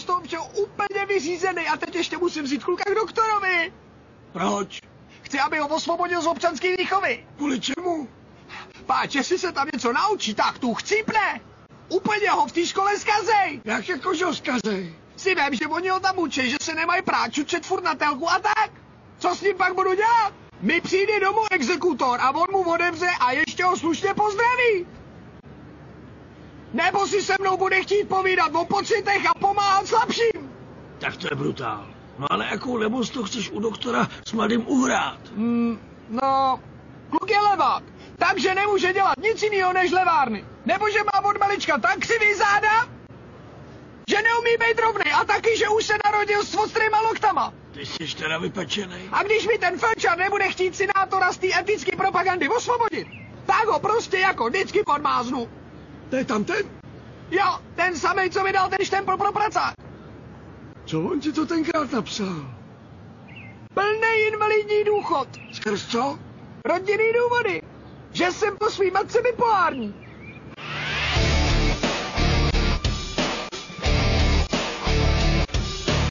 toho všeho úplně vyřízený a teď ještě musím vzít kluka k doktorovi. Proč? Chci, aby ho osvobodil z občanské výchovy. Kvůli čemu? Páč, jestli se tam něco naučí, tak tu chcípne. Úplně ho v té škole zkazej. Jak jako, že ho zkazej? Si vím, že oni ho tam učí, že se nemají prát čučet furt na telku a tak. Co s ním pak budu dělat? Mi přijde domů exekutor a on mu odevře a ještě ho slušně pozdraví. Nebo si se mnou bude chtít povídat o pocitech a pomáhat slabším. Tak to je brutál. No ale jakou lemost to chceš u doktora s mladým uhrát? No, kluk je levák, takže nemůže dělat nic jiného než levárny. Nebo že má od malička tak křivý záda, že neumí být rovnej a taky, že už se narodil s ostrýma loktama. Ty jsi teda vypečenej. A když mi ten felčar nebude chtít senátora z té etické propagandy osvobodit, tak ho prostě jako vždycky podmáznu. To je tam ten? Jo, ten samej, co mi dal ten štempel pro pracák. Co on ti to tenkrát napsal? Plnej invalidní důchod. Skrz co? Rodinný důvody. Že jsem po svý matce bipolární.